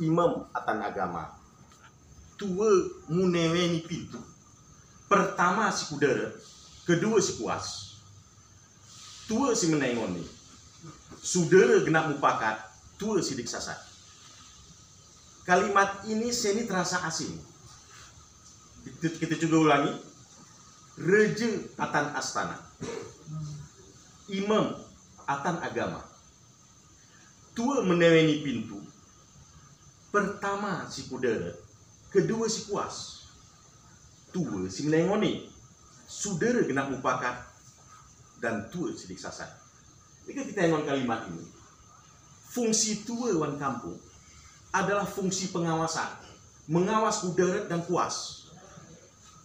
imam atan agama. Tua muneweni pintu. Pertama si kudara, kedua si kuas. Tua si menengoni. Sudara genap mupakat, tua si diksasat. Kalimat ini seni terasa asing. Kita juga ulangi. Reja atan astana. Imam atan agama. Tua meneweni pintu. Pertama si kudara, kedua si kuas. Tua si menengoni. Sudara genap mupakat dan tua si diksasat. Jika kita tengok kalimat ini, fungsi tua wan kampung adalah fungsi pengawasan, mengawas kudara dan kuas.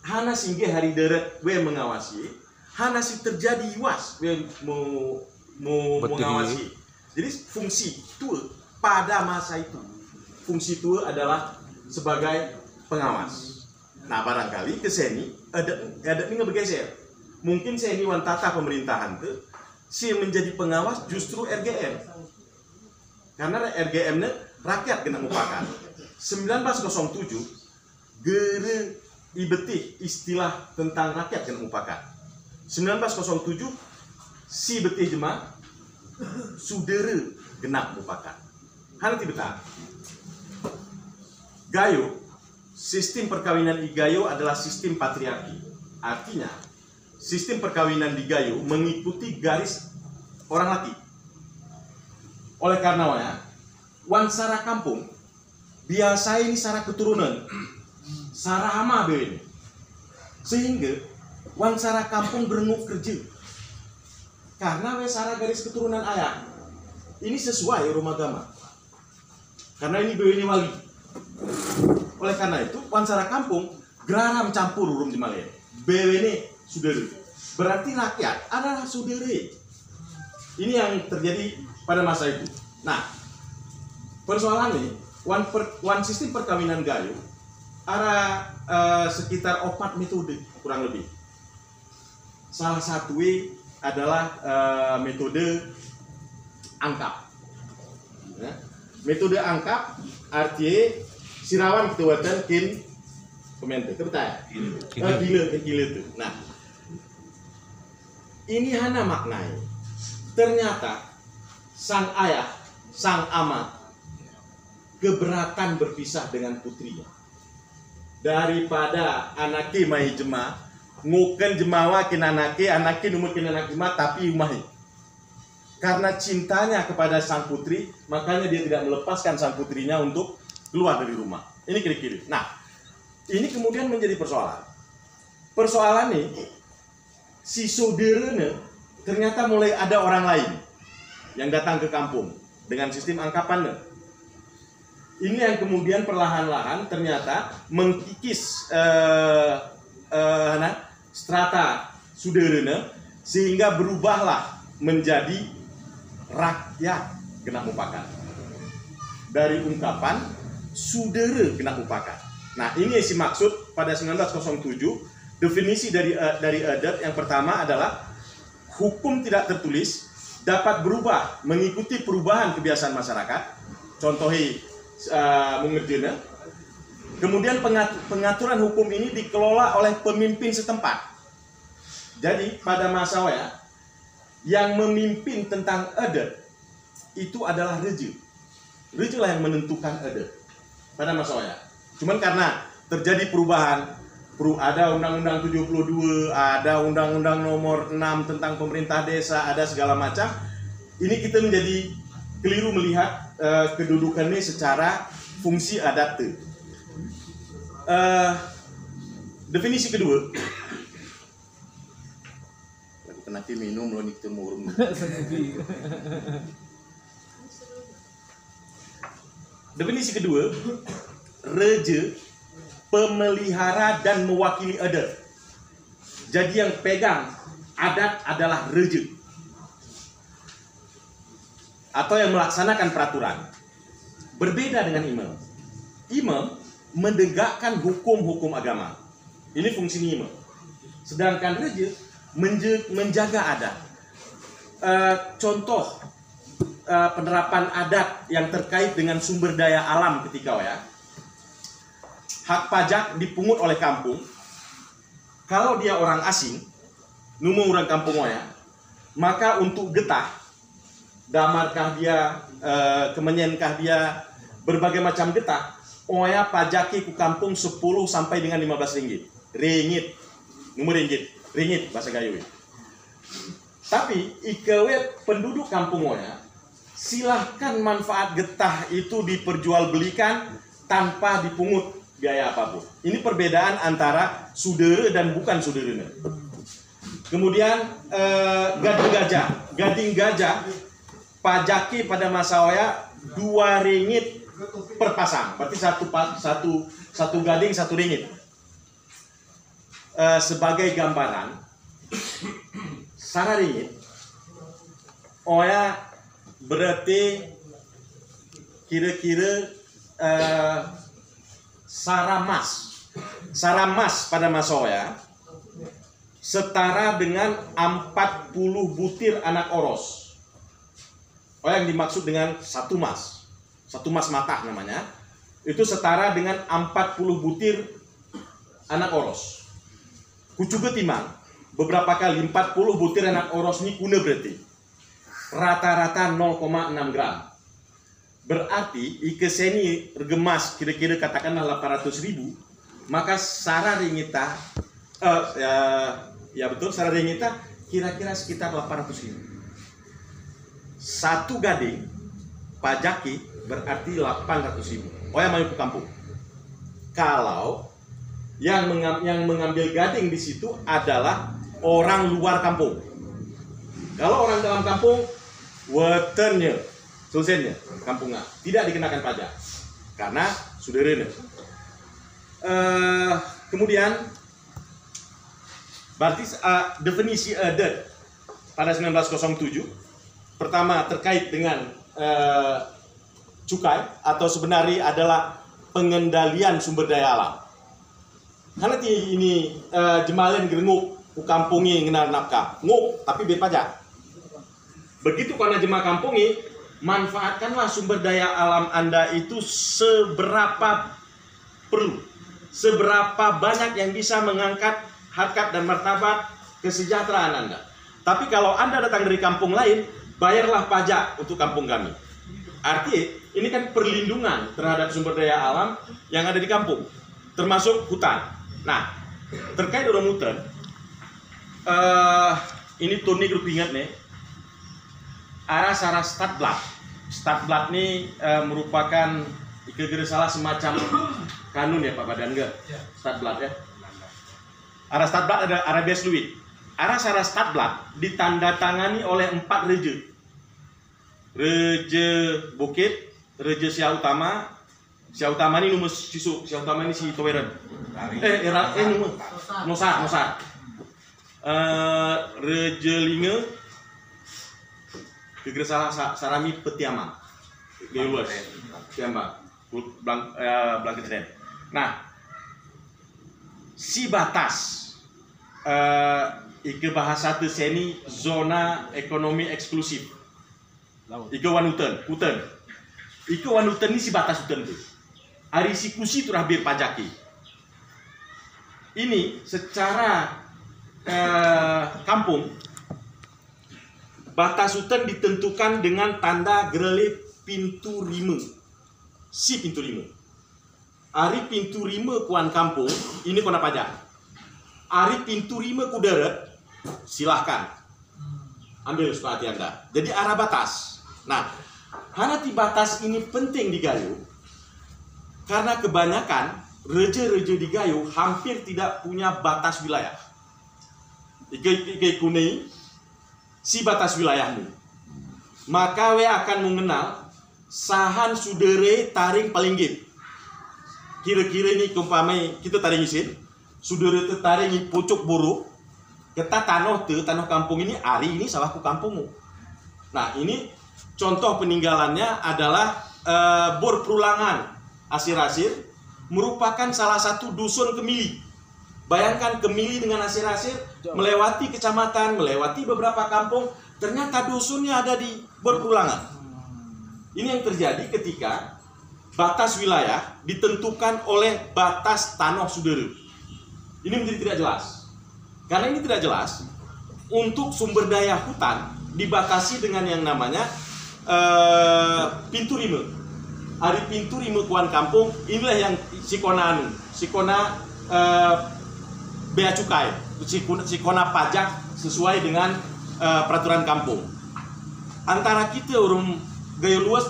Hana singgih hari deret we mengawasi, hana si terjadi was we mau mengawasi. Jadi fungsi tua pada masa itu, fungsi tua adalah sebagai pengawas. Nah barangkali ke seni ada ini bergeser. Mungkin seni wan tata pemerintahan tuh si menjadi pengawas justru RGM. Karena RGM-nya rakyat kena mupakan. 1907 gere ibetih istilah tentang rakyat kena mupakan. 1907 si betih jema sudere genap mupakan. Hana tibeta. Gayo, sistem perkawinan di Gayo adalah sistem patriarki. Artinya sistem perkawinan di Gayo mengikuti garis orang laki. Oleh karena wansara kampung biasa ini sara keturunan, sara hama ini, sehingga wansara kampung berenguk kerja. Karena sara garis keturunan ayah ini sesuai rumah agama. Karena ini ini wali. Oleh karena itu wansara kampung geraram campur urum di Malaya. ini saudara. Berarti rakyat adalah saudara. Ini yang terjadi pada masa itu. Nah, persoalan ini, one sistem perkawinan Gayo, ada sekitar 4 metode kurang lebih. Salah satu adalah metode angkap. Ya. Metode angkap artinya sirawan ketuatan kin komentar, gila itu. Nah, ini hana maknai. Ternyata sang ayah, sang ama keberatan berpisah dengan putrinya. Daripada anaki mai jema, nguken jemawa kin anaki numut kin anak jema tapi umahi. Karena cintanya kepada sang putri, makanya dia tidak melepaskan sang putrinya untuk keluar dari rumah. Ini kira-kira. Nah, ini kemudian menjadi persoalan. Persoalan ini, si saudaranya ternyata mulai ada orang lain yang datang ke kampung dengan sistem angkapannya. Ini yang kemudian perlahan-lahan ternyata mengkikis strata saudaranya sehingga berubahlah menjadi rakyat kena mupakan. Dari ungkapan saudara kena mupakan. Nah, ini si maksud pada 1907 definisi dari adat yang pertama adalah hukum tidak tertulis dapat berubah mengikuti perubahan kebiasaan masyarakat. Contohi mengerjana. Kemudian pengaturan hukum ini dikelola oleh pemimpin setempat. Jadi pada masa yang memimpin tentang adat itu adalah reja. Reja lah yang menentukan adat pada masa Cuman karena terjadi perubahan, ada Undang-Undang 72, ada Undang-Undang nomor 6 tentang pemerintah desa, ada segala macam. Ini kita menjadi keliru melihat kedudukannya secara fungsi adat. Definisi kedua, aku kena minum lo nih murung. Definisi kedua, reja pemelihara dan mewakili adat. Jadi yang pegang adat adalah reja atau yang melaksanakan peraturan. Berbeda dengan imam. Imam menegakkan hukum-hukum agama. Ini fungsi imam. Sedangkan reja menjaga adat. Contoh penerapan adat yang terkait dengan sumber daya alam ketika ya. Hak pajak dipungut oleh kampung. Kalau dia orang asing, numu orang kampung ya, maka untuk getah, damarkah dia, kemenyenkah dia, berbagai macam getah, oya pajaki ku kampung 10 sampai dengan 15 ringgit. Ringgit. Numu ringgit bahasa Gayo. Tapi ikawe penduduk kampung oya, silahkan manfaat getah itu diperjualbelikan tanpa dipungut biaya apapun. Ini perbedaan antara saudara dan bukan saudaranya. Kemudian gading gajah pajaki pada masa oya 2 ringgit per pasang. Berarti satu gading 1 ringgit. Sebagai gambaran, sara ringgit oya berarti kira-kira Sara mas pada masa oya setara dengan 40 butir anak oros. Yang dimaksud dengan satu mas matah namanya, itu setara dengan 40 butir anak oros. Kucuga timang beberapa kali 40 butir anak oros ini kuna berarti rata-rata 0,6 gram. Berarti ike seni regemas kira-kira katakanlah 800.000, maka sara ringita ya betul, sara ringita kira-kira sekitar 800.000. Satu gading pajaki berarti 800.000. Yang mau ke kampung. Kalau yang mengambil gading di situ adalah orang luar kampung. Kalau orang dalam kampung, wetennya selesainya kampungnya tidak dikenakan pajak karena sudah rene. Kemudian berarti definisi adat pada 1907 pertama terkait dengan cukai atau sebenarnya adalah pengendalian sumber daya alam. Karena ini jemalen gerenguk kampungi ngenar nafkah nguk tapi berpajak. Begitu karena jemaah kampungi, manfaatkanlah sumber daya alam Anda itu seberapa perlu, seberapa banyak yang bisa mengangkat harkat dan martabat kesejahteraan Anda. Tapi kalau Anda datang dari kampung lain, bayarlah pajak untuk kampung kami. Artinya ini kan perlindungan terhadap sumber daya alam yang ada di kampung, termasuk hutan. Nah, terkait orang hutan, ini Tony grup ingat nih. Arah sara Stadblad. Stadblad ini merupakan kira-kira salah semacam kanun ya Pak Badan enggak? Stadblad ya. Arah Stadblad ada Arabias Fluid. Arah sara Stadblad ditandatangani oleh 4 reja. Reja Bukit, Reja Sia Utama ini nomor sisu, Sia Utama ini si Toweran. Nomor Nosar. Reja Linga Kegera Sarami Petiama, Geulus, Tiamba, Blanketrend. Nah, si batas ike bahasa tu seni zona ekonomi eksklusif. Ike wanutan, hutan. Ike wanutan ni si batas hutan tu. Ari si kusi tu rahbir pajaki. Ini secara kampung. Batas hutan ditentukan dengan tanda gerelip pintu rima. Si pintu rima. Ari pintu rima kuan kampung, ini kena pajak. Ari pintu rima ku darat, silahkan. Ambil sepati Anda. Jadi arah batas. Nah, hanati batas ini penting di Gayo. Karena kebanyakan reja-reja di Gayo hampir tidak punya batas wilayah. Ike kunei si batas wilayahmu, maka we akan mengenal sahan sudere taring paling gip. Kira-kira ini kumpame kita taring isin, sudere te taring pucuk buruk, kita tanah kampung ini hari ini sawahku kampungmu. Nah ini contoh peninggalannya adalah bor perulangan asir-asir merupakan salah satu dusun Kemili. Bayangkan Kemili dengan asir-asir melewati kecamatan, melewati beberapa kampung, ternyata dusunnya ada di berpulangan. Ini yang terjadi ketika batas wilayah ditentukan oleh batas tanah saudara. Ini menjadi tidak jelas. Karena ini tidak jelas, untuk sumber daya hutan dibatasi dengan yang namanya pintu rime. Ari pintu rime kuan kampung, inilah yang sikona bea cukai, sikona pajak sesuai dengan peraturan kampung. Antara kita orang gayo luas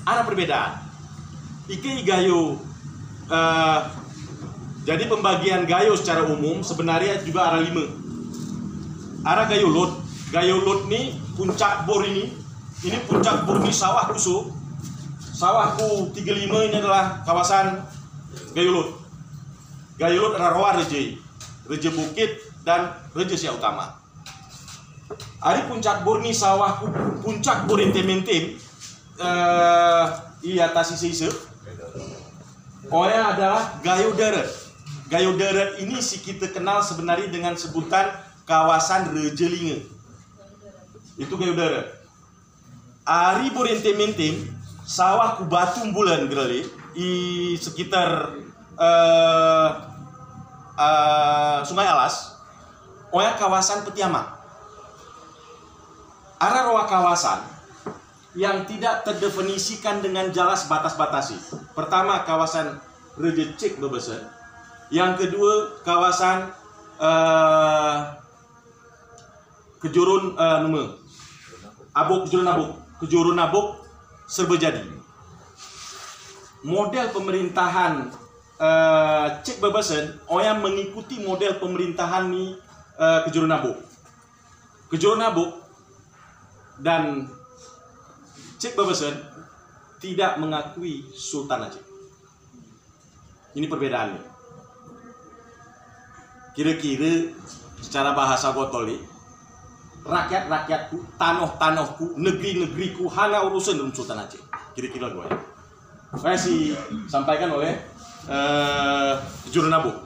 ada perbedaan. Iki gayo jadi pembagian gayo secara umum sebenarnya juga ada 5. Ada gayo lot. Gayo lot nih puncak bor ini puncak bor ini sawah kuso. Sawahku 35 ini adalah kawasan gayo lot. Gayo lot ada Rawa Reje Bukit dan Reje Sia Utama. Ari puncak bor nih sawahku puncak bor intementem iya atas sisi. Oya adalah gayo darat. Gayo darat ini si kita kenal sebenarnya dengan sebutan kawasan Rejelinge. Itu gayo darat. Ari borentementem sawah ku batu bulan gerali di sekitar Sungai Alas. Oya kawasan Petiama. Ada roa kawasan yang tidak terdefinisikan dengan jelas batas-batasi. Pertama kawasan Reje Cik Bebesan. Yang kedua kawasan Kejurun Kejurun Abuk serba jadi. Model pemerintahan Cik Bebesan, orang mengikuti model pemerintahan ni Kejurun Abuk dan Cik Bebesan tidak mengakui Sultan Aceh. Ini perbedaannya. Kira-kira secara bahasa Gotoli, rakyat-rakyatku, tanah-tanahku, negeri-negeriku, hanya urusan dengan Sultan Aceh. Kira-kira gue ya. Saya sih sampaikan oleh Kejurun Abuk.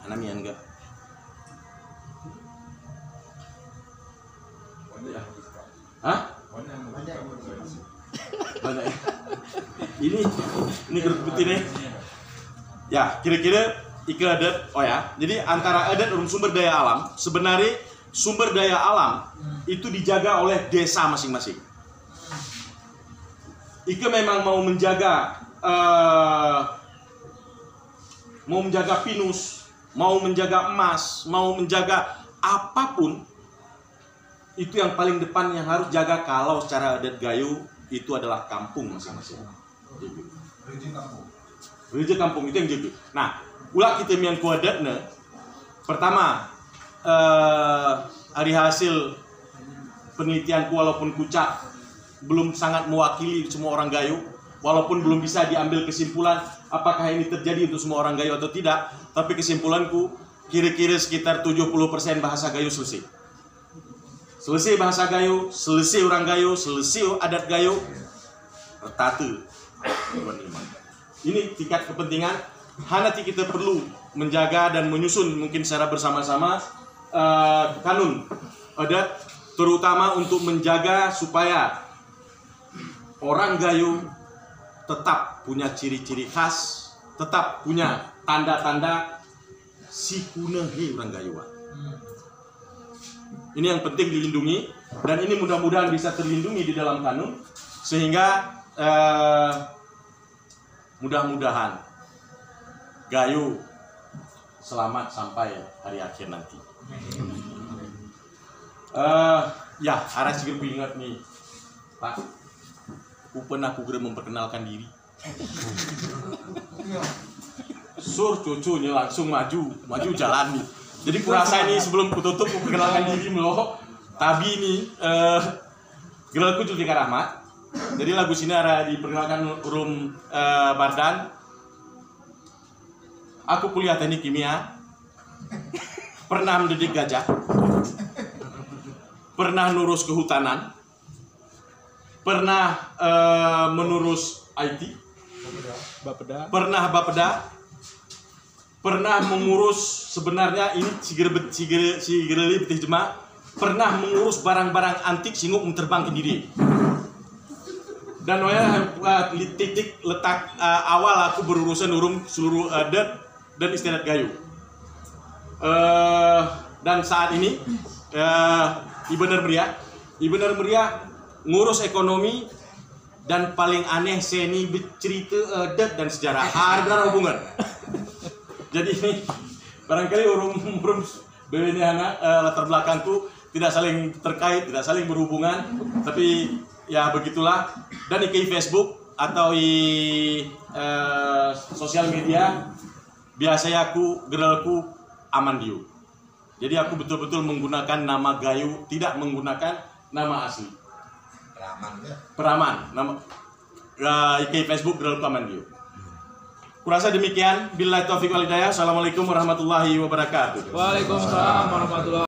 Anamian enggak? Hah? Banyak. Ini grup putih nih. Ya, kira-kira ika adat, oh ya. Jadi antara adat dan sumber daya alam, sebenarnya sumber daya alam itu dijaga oleh desa masing-masing. Ika memang mau menjaga pinus, mau menjaga emas, mau menjaga apapun. Itu yang paling depan yang harus jaga kalau secara adat gayo itu adalah kampung masing-masing. Reje kampung itu yang jaga. Nah, ulah kita mian ku adatna. Pertama, hari hasil penelitianku walaupun kucak belum sangat mewakili semua orang gayo, walaupun belum bisa diambil kesimpulan apakah ini terjadi untuk semua orang gayo atau tidak, tapi kesimpulanku kira-kira sekitar 70% bahasa gayo selesai. Selesai bahasa gayo, selesai orang gayo, selesai adat gayo, tertata. Ini tingkat kepentingan. Hanati kita perlu menjaga dan menyusun mungkin secara bersama-sama kanun adat, terutama untuk menjaga supaya orang gayo tetap punya ciri-ciri khas, tetap punya tanda-tanda sikunehe orang gayuan. Ini yang penting dilindungi, dan ini mudah-mudahan bisa terlindungi di dalam kanun, sehingga mudah-mudahan gayo selamat sampai hari akhir nanti. Ya, arah segera ingat nih, Pak. Pernah aku memperkenalkan diri. Sur cucunya langsung maju jalan nih. Jadi kurasa ini sebelum kututup perkenalkan diri meloh. Tapi ini gelarku Julika Rahmat. Jadi lagu sini ada diperkenalkan Urum Bardan. Aku kuliah teknik kimia. Pernah mendidik gajah. Pernah ngurus kehutanan. Pernah menurus IT. Pernah Bapeda. Pernah mengurus sebenarnya ini si gereli betih jemaah pernah mengurus barang-barang antik sehingga terbang sendiri. Dan titik letak awal aku berurusan seluruh adat dan istiadat Gayo. Dan saat ini Ibener Meriah ngurus ekonomi dan paling aneh seni bercerita adat dan sejarah. Ada hubungan. Jadi barangkali urung begini anak latar belakangku tidak saling terkait, tidak saling berhubungan, tapi ya begitulah. Dan di Facebook atau di sosial media biasanya geralku Amandio. Jadi aku betul-betul menggunakan nama Gayo, tidak menggunakan nama asli. Peraman. Nama di Facebook geralku Amandio. Kurasa demikian. Billahi taufiq wal hidayah. Assalamualaikum warahmatullahi wabarakatuh. Waalaikumsalam warahmatullahi